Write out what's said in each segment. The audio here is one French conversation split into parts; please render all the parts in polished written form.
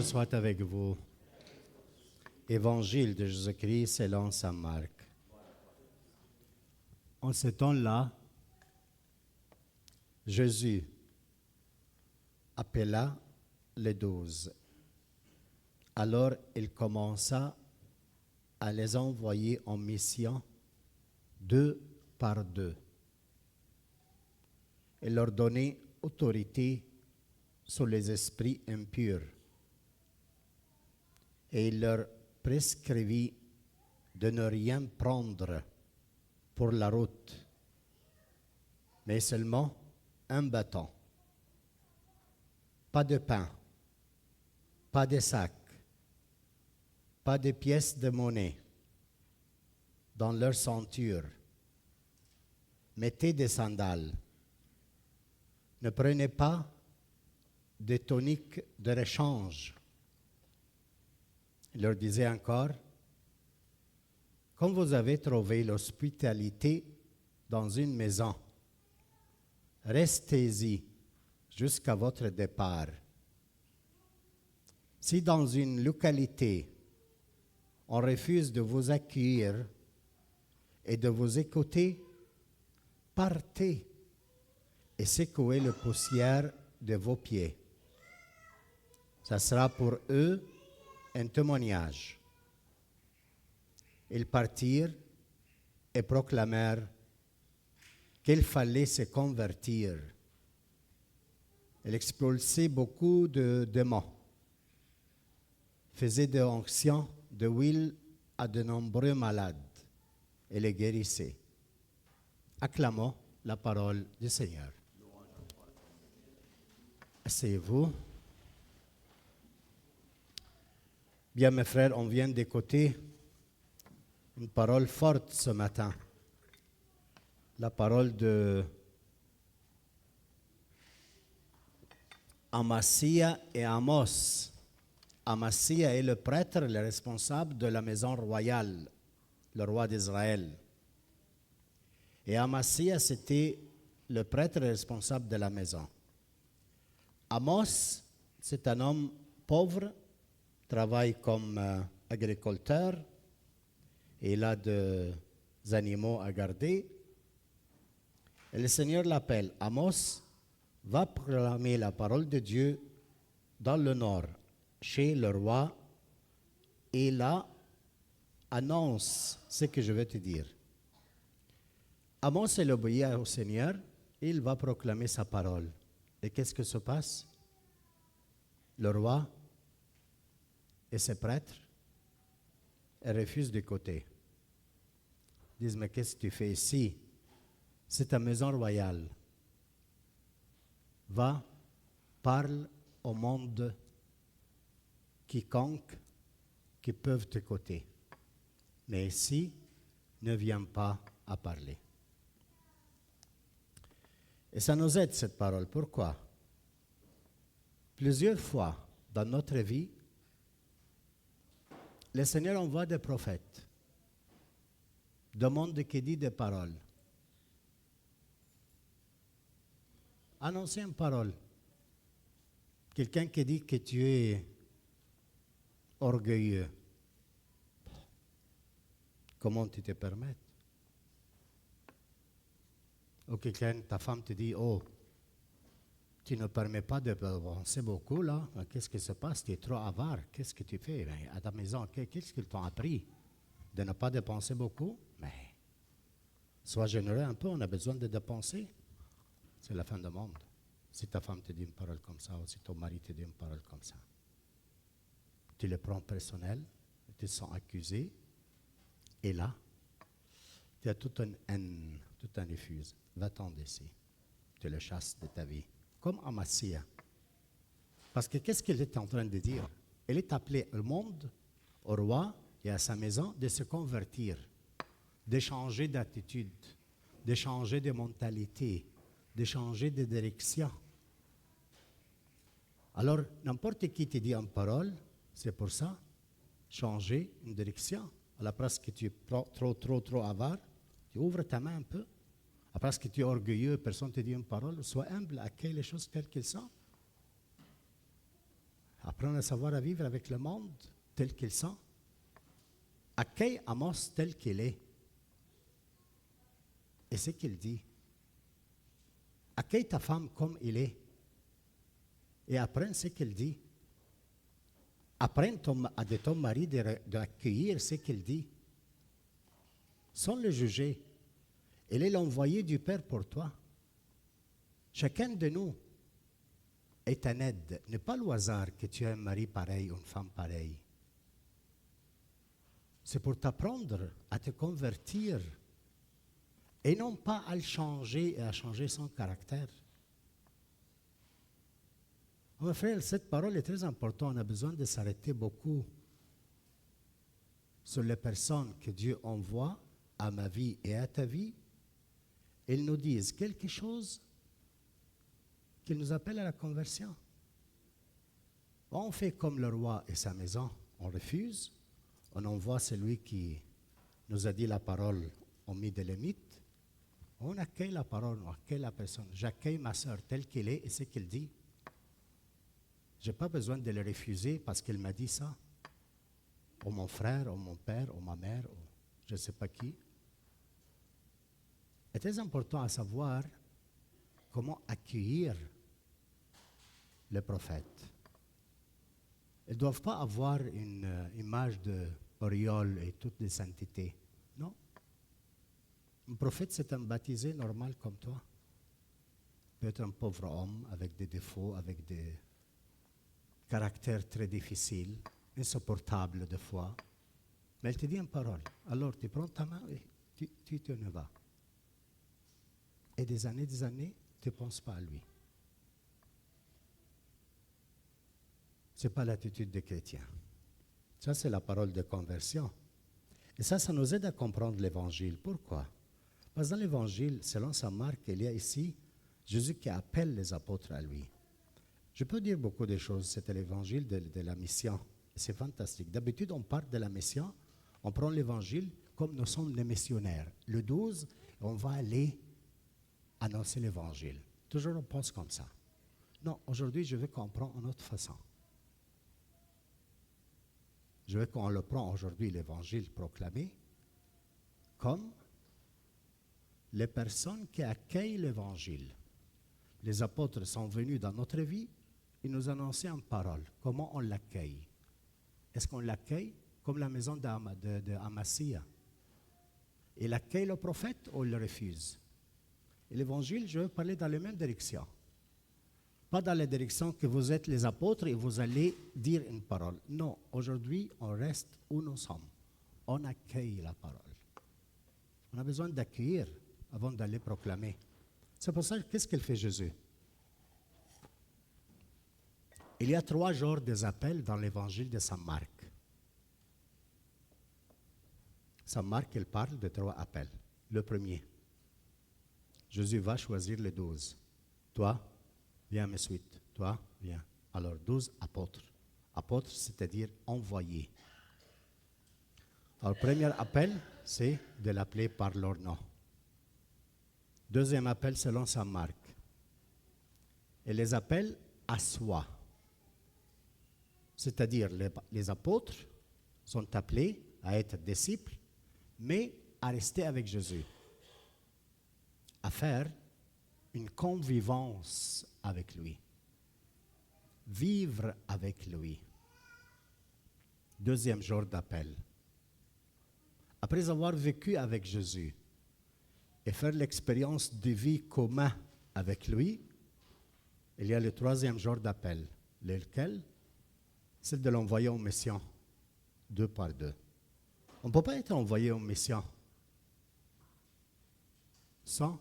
Seigneur soit avec vous. Évangile de Jésus-Christ selon saint Marc. En ce temps-là, Jésus appela les 12. Alors il commença à les envoyer en mission 2 par 2 et leur donnait autorité sur les esprits impurs. Et il leur prescrivit de ne rien prendre pour la route, mais seulement un bâton. Pas de pain, pas de sac, pas de pièces de monnaie dans leur ceinture. Mettez des sandales. Ne prenez pas de tunique de rechange. Il leur disait encore, quand vous avez trouvé l'hospitalité dans une maison, restez-y jusqu'à votre départ. Si dans une localité, on refuse de vous accueillir et de vous écouter, partez et secouez la poussière de vos pieds. Ça sera pour eux un témoignage. Ils partirent et proclamèrent qu'il fallait se convertir. Ils expulsaient beaucoup de démons, faisaient des onctions de huile à de nombreux malades et les guérissaient. Acclamons la parole du Seigneur. Asseyez-vous. Bien, mes frères, on vient d'écouter une parole forte ce matin. La parole de Amasia et Amos. Amasia est le prêtre, le responsable de la maison royale, le roi d'Israël. Et Amasia, c'était le prêtre responsable de la maison. Amos, c'est un homme pauvre, travaille comme agriculteur, et il a des animaux à garder. Et le Seigneur l'appelle. Amos va proclamer la parole de Dieu dans le nord, chez le roi, et là, annonce ce que je vais te dire. Amos, il obéit au Seigneur, et il va proclamer sa parole. Et qu'est-ce que se passe? Le roi et ses prêtres refusent d'écouter. Ils disent, mais qu'est-ce que tu fais ici? C'est ta maison royale. Va, parle au monde quiconque qui peuvent t'écouter. Mais ici, ne viens pas à parler. Et ça nous aide, cette parole. Pourquoi? Plusieurs fois dans notre vie, le Seigneur envoie des prophètes, des mondes qui disent des paroles. Annoncer une parole. Quelqu'un qui dit que tu es orgueilleux. Comment tu te permets? Ou quelqu'un, ta femme te dit, oh, tu ne permets pas de penser beaucoup là. Qu'est-ce qui se passe? Tu es trop avare. Qu'est-ce que tu fais à ta maison? Qu'est-ce qu'ils t'ont appris? De ne pas dépenser beaucoup? Mais sois généreux un peu, on a besoin de dépenser. C'est la fin du monde. Si ta femme te dit une parole comme ça, ou si ton mari te dit une parole comme ça, tu le prends personnel, tu te sens accusé, et là, tu as tout un haine, tout un refus. Va-t'en d'ici. Tu le chasses de ta vie. Comme Amasia. Parce que qu'est-ce qu'elle est en train de dire? Elle est appelée au monde, au roi et à sa maison de se convertir, de changer d'attitude, de changer de mentalité, de changer de direction. Alors, n'importe qui te dit une parole, c'est pour ça, changer une direction. À la place que tu es trop avare, tu ouvres ta main un peu. À la place que tu es orgueilleux, personne ne te dit une parole, sois humble, accueille les choses telles qu'elles sont. Apprendre à savoir à vivre avec le monde tel qu'il sent. Accueille Amos tel qu'il est. Et c'est qu'il dit. Accueille ta femme comme il est. Et apprends ce qu'il dit. Apprends de ton mari d'accueillir ce qu'il dit. Sans le juger. Il est l'envoyé du Père pour toi. Chacun de nous est un aide. N'est pas le hasard que tu aies un mari pareil ou une femme pareille. C'est pour t'apprendre à te convertir et non pas à le changer et à changer son caractère. Mon frère, cette parole est très importante. On a besoin de s'arrêter beaucoup sur les personnes que Dieu envoie à ma vie et à ta vie. Ils nous disent quelque chose qui nous appelle à la conversion. On fait comme le roi et sa maison. On refuse. On envoie celui qui nous a dit la parole, on met des limites. On accueille la parole, on accueille la personne. J'accueille ma soeur telle qu'elle est et ce qu'elle dit. Je n'ai pas besoin de le refuser parce qu'elle m'a dit ça. Ou mon frère, ou mon père, ou ma mère, ou je ne sais pas qui. C'est très important à savoir comment accueillir les prophètes. Ils ne doivent pas avoir une image de auréole et toutes les saintetés. Non. Un prophète, c'est un baptisé normal comme toi. Peut-être un pauvre homme avec des défauts, avec des caractères très difficiles, insupportables des fois. Mais elle te dit une parole. Alors tu prends ta main et tu te ne vas. Et des années, tu ne penses pas à lui. Ce n'est pas l'attitude des chrétiens. Ça, c'est la parole de conversion. Et ça nous aide à comprendre l'Évangile. Pourquoi? Parce que dans l'Évangile, selon saint Marc, il y a ici Jésus qui appelle les apôtres à lui. Je peux dire beaucoup de choses. C'était l'Évangile de la mission. C'est fantastique. D'habitude, on parle de la mission, on prend l'Évangile comme nous sommes les missionnaires. Le 12, on va aller annoncer l'Évangile. Toujours on pense comme ça. Non, aujourd'hui, je veux qu'on prenne une autre façon. Je veux qu'on le prend aujourd'hui, l'Évangile proclamé, comme les personnes qui accueillent l'Évangile. Les apôtres sont venus dans notre vie et nous annoncer en parole. Comment on l'accueille? Est-ce qu'on l'accueille comme la maison d'Amasia? Il accueille le prophète ou il le refuse? Et l'Évangile, je veux parler dans la même direction. Pas dans la direction que vous êtes les apôtres et vous allez dire une parole. Non, aujourd'hui, on reste où nous sommes. On accueille la parole. On a besoin d'accueillir avant d'aller proclamer. C'est pour ça, qu'est-ce qu'il fait Jésus? Il y a 3 genres des appels dans l'évangile de saint Marc. Saint Marc, il parle de 3 appels. Le premier, Jésus va choisir les 12. Toi, viens me suivre. Toi, viens. Alors, 12 apôtres. Apôtres, c'est-à-dire envoyés. Alors, le premier appel, c'est de l'appeler par leur nom. Deuxième appel selon saint Marc. Et les appelle à soi. C'est-à-dire, les apôtres sont appelés à être disciples, mais à rester avec Jésus. À faire une convivence avec lui. Vivre avec lui. Deuxième jour d'appel. Après avoir vécu avec Jésus et faire l'expérience de vie commune avec lui, il y a le 3e jour d'appel, lequel? C'est de l'envoyer en mission, 2 par 2. On ne peut pas être envoyé en mission sans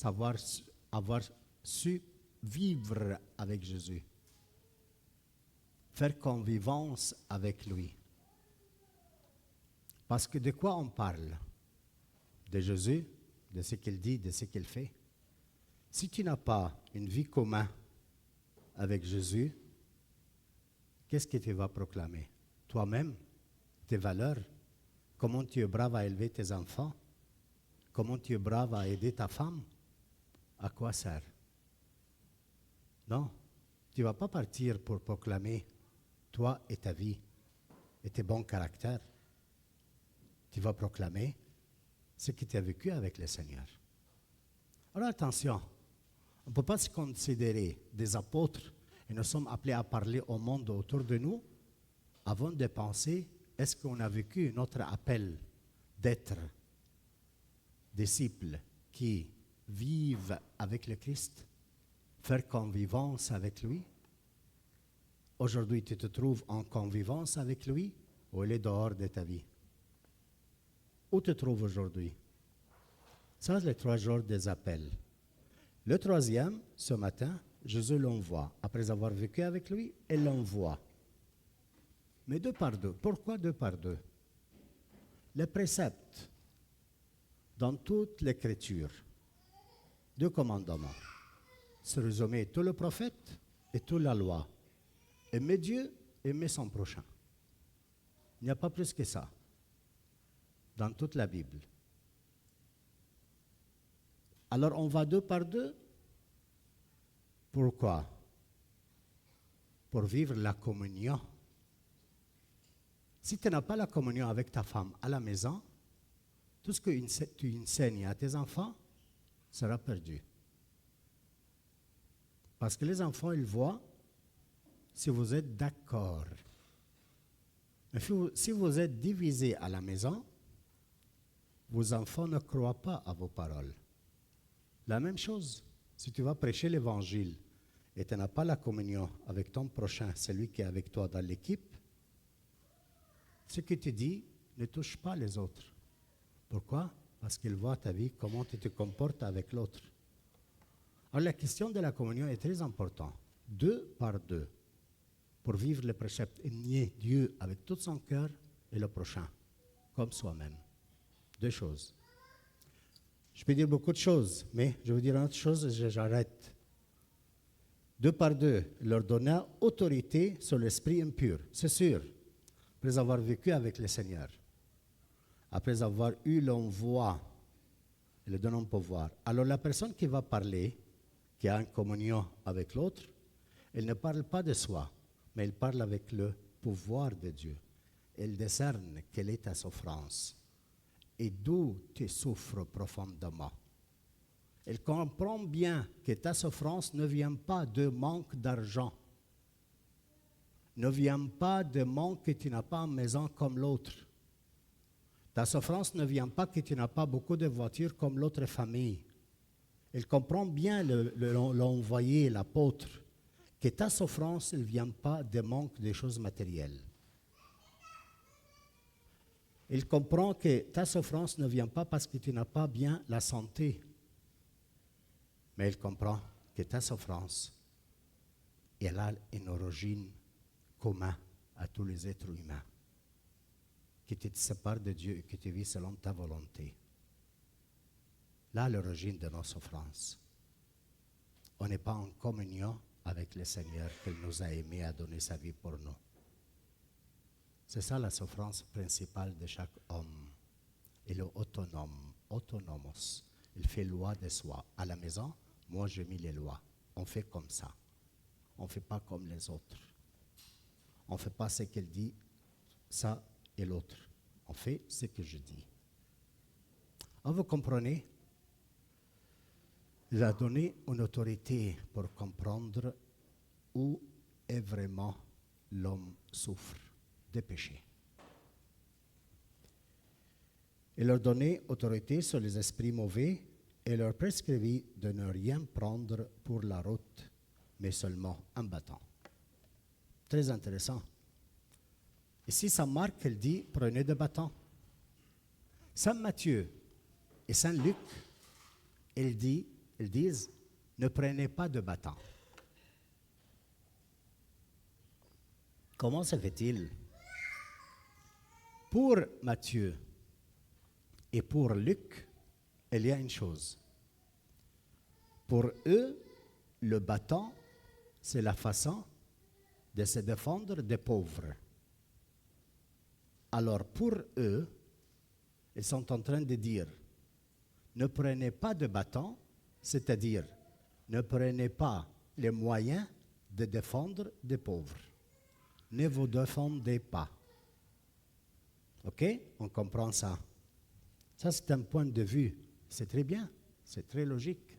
avoir su vivre avec Jésus, faire convivence avec lui. Parce que de quoi on parle? De Jésus, de ce qu'il dit, de ce qu'il fait. Si tu n'as pas une vie commune avec Jésus, qu'est-ce que tu vas proclamer? Toi-même, tes valeurs, comment tu es brave à élever tes enfants, comment tu es brave à aider ta femme, à quoi sert? Non, Tu ne vas pas partir pour proclamer toi et ta vie et tes bons caractères. Tu vas proclamer ce que tu as vécu avec le Seigneur. Alors attention, on ne peut pas se considérer des apôtres et nous sommes appelés à parler au monde autour de nous avant de penser, est-ce qu'on a vécu notre appel d'être disciples qui vivent avec le Christ, faire convivence avec lui? Aujourd'hui, tu te trouves en convivence avec lui ou il est dehors de ta vie? Où te trouves aujourd'hui? Ça, c'est les 3 jours des appels. Le 3e, ce matin, Jésus l'envoie. Après avoir vécu avec lui, il l'envoie. Mais 2 par 2. Pourquoi 2 par 2? Les préceptes dans toute l'Écriture, 2 commandements, se résument tout le prophète et toute la loi. Aimer Dieu, aimer son prochain. Il n'y a pas plus que ça dans toute la Bible. Alors on va 2 par 2. Pourquoi? Pour vivre la communion. Si tu n'as pas la communion avec ta femme à la maison, tout ce que tu enseignes à tes enfants sera perdu. Parce que les enfants, ils voient si vous êtes d'accord. Mais si vous êtes divisés à la maison, vos enfants ne croient pas à vos paroles. La même chose, si tu vas prêcher l'Évangile et tu n'as pas la communion avec ton prochain, celui qui est avec toi dans l'équipe, ce que tu dis ne touche pas les autres. Pourquoi? Parce qu'ils voient ta vie, comment tu te comportes avec l'autre. Alors la question de la communion est très importante. 2 par 2. Pour vivre le précepte, aimer Dieu avec tout son cœur et le prochain, comme soi-même. 2 choses. Je peux dire beaucoup de choses, mais je vais dire une autre chose et j'arrête. 2 par 2, leur donner autorité sur l'esprit impur. C'est sûr, après avoir vécu avec le Seigneur, après avoir eu l'envoi, il le donne un pouvoir. Alors la personne qui va parler, qui a une communion avec l'autre, elle ne parle pas de soi, mais elle parle avec le pouvoir de Dieu. Elle discerne quelle est ta souffrance et d'où tu souffres profondément. Elle comprend bien que ta souffrance ne vient pas de manque d'argent, ne vient pas de manque que tu n'as pas une maison comme l'autre. Ta souffrance ne vient pas que tu n'as pas beaucoup de voitures comme l'autre famille. Elle comprend bien l'envoyé, l'apôtre, que ta souffrance ne vient pas de manque de choses matérielles. Il comprend que ta souffrance ne vient pas parce que tu n'as pas bien la santé. Mais il comprend que ta souffrance, elle a une origine commune à tous les êtres humains. Que tu te sépares de Dieu et que tu vis selon ta volonté. Là, l'origine de nos souffrances. On n'est pas en communion avec le Seigneur qu'il nous a aimés à donner sa vie pour nous. C'est ça la souffrance principale de chaque homme. Il est autonome, autonomos. Il fait loi de soi. À la maison, moi j'ai mis les lois. On fait comme ça. On ne fait pas comme les autres. On ne fait pas ce qu'elle dit, ça et l'autre. On fait ce que je dis. Vous comprenez? Il a donné une autorité pour comprendre où est vraiment l'homme souffre des péchés. Il leur donnait autorité sur les esprits mauvais et leur prescrivit de ne rien prendre pour la route, mais seulement un bâton. Très intéressant. Ici, Saint Marc, elle dit, prenez des bâtons. Saint Matthieu et Saint Luc, ils disent, ne prenez pas de bâton. Comment se fait-il? Pour Matthieu et pour Luc, il y a une chose. Pour eux, le bâton, c'est la façon de se défendre des pauvres. Alors pour eux, ils sont en train de dire, ne prenez pas de bâton, c'est-à-dire ne prenez pas les moyens de défendre des pauvres. Ne vous défendez pas. OK? On comprend ça. Ça, c'est un point de vue. C'est très bien. C'est très logique.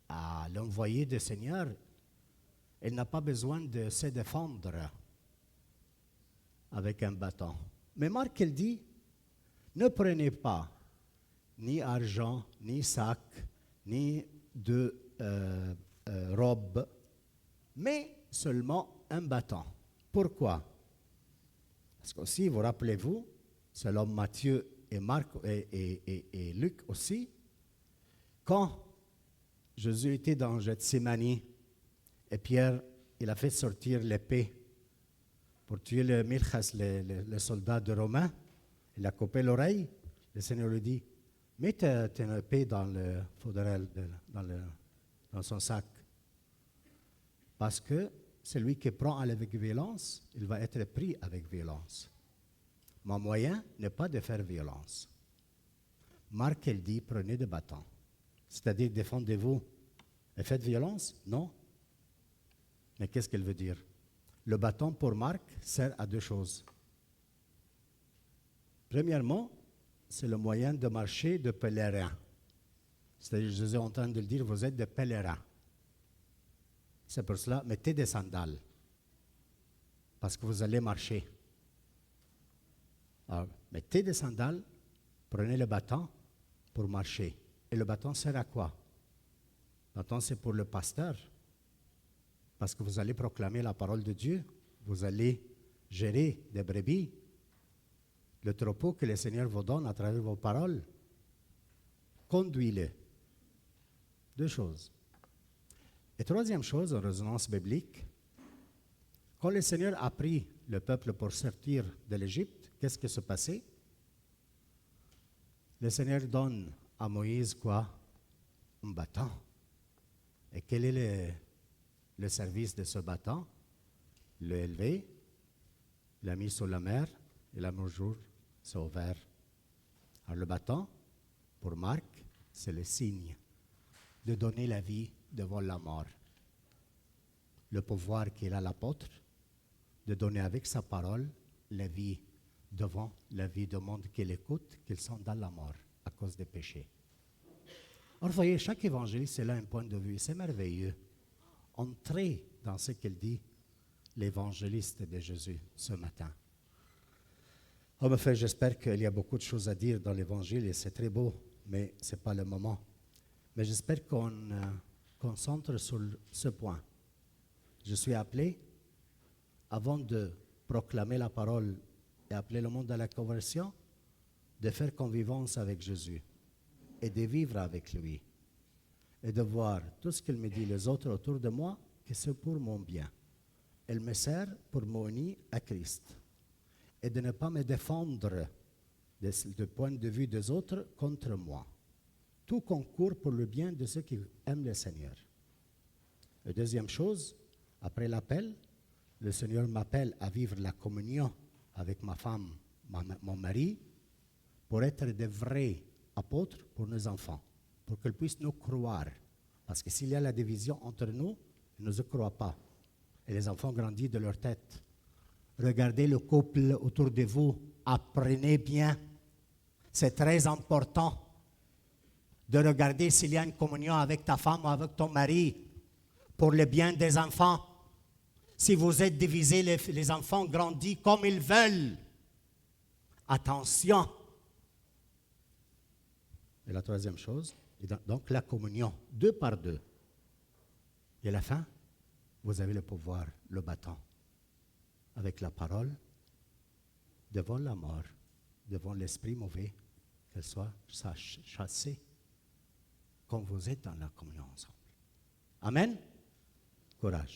Ah, l'envoyé du Seigneur, il n'a pas besoin de se défendre avec un bâton. Mais Marc, il dit, ne prenez pas ni argent, ni sac, ni de robe, mais seulement un bâton. Pourquoi? Parce que aussi, vous rappelez-vous, selon Matthieu et Marc et Luc aussi, quand Jésus était dans Gethsémani et Pierre, il a fait sortir l'épée pour tuer le Milchas, le soldat de Romain, il a coupé l'oreille, le Seigneur lui dit, mets ta épée dans le faudrel, dans son sac. Parce que celui qui prend avec violence, il va être pris avec violence. Mon moyen n'est pas de faire violence. Marc, elle dit, prenez des bâtons. C'est-à-dire, défendez-vous et faites violence? Non. Mais qu'est-ce qu'elle veut dire? Le bâton, pour Marc, sert à deux choses. Premièrement, c'est le moyen de marcher de pèlerin. C'est-à-dire, Jésus est en train de le dire, vous êtes des pèlerins. C'est pour cela, mettez des sandales, parce que vous allez marcher. Alors, mettez des sandales, prenez le bâton pour marcher. Et le bâton sert à quoi? Le bâton, c'est pour le pasteur, parce que vous allez proclamer la parole de Dieu, vous allez gérer des brebis, le troupeau que le Seigneur vous donne à travers vos paroles. Conduis-le. Deux choses. Et troisième chose, en résonance biblique, quand le Seigneur a pris le peuple pour sortir de l'Égypte, qu'est-ce qui s'est passé? Le Seigneur donne à Moïse quoi? Un bâton. Et quel est le service de ce bâton? Le élever, l'a mis sur la mer, et le jour s'est ouvert. Alors le bâton, pour Marc, c'est le signe de donner la vie devant la mort. Le pouvoir qu'il a l'apôtre de donner avec sa parole la vie devant la vie du monde qu'il écoute, qu'ils sont dans la mort à cause des péchés. Alors, vous voyez, chaque évangéliste, c'est là un point de vue. C'est merveilleux. Entrez dans ce qu'il dit, l'évangéliste de Jésus, ce matin. En effet, j'espère qu'il y a beaucoup de choses à dire dans l'évangile et c'est très beau, mais ce n'est pas le moment. Mais j'espère qu'on concentre sur ce point. Je suis appelé, avant de proclamer la parole et appeler le monde à la conversion, de faire convivence avec Jésus et de vivre avec lui et de voir tout ce qu'il me dit les autres autour de moi, que c'est pour mon bien. Elle me sert pour m'unir à Christ et de ne pas me défendre du point de vue des autres contre moi. Tout concourt pour le bien de ceux qui aiment le Seigneur. La deuxième chose, après l'appel, le Seigneur m'appelle à vivre la communion avec ma femme, mon mari, pour être des vrais apôtres pour nos enfants, pour qu'ils puissent nous croire. Parce que s'il y a la division entre nous, ils ne nous croient pas. Et les enfants grandissent de leur tête. Regardez le couple autour de vous, apprenez bien. C'est très important de regarder s'il y a une communion avec ta femme ou avec ton mari pour le bien des enfants. Si vous êtes divisés, les enfants grandissent comme ils veulent. Attention. Et la troisième chose, donc la communion, 2 par 2. Et à la fin, vous avez le pouvoir, le bâton, avec la parole, devant la mort, devant l'esprit mauvais, qu'elle soit chassée, quand vous êtes dans la communion ensemble. Amen. Courage.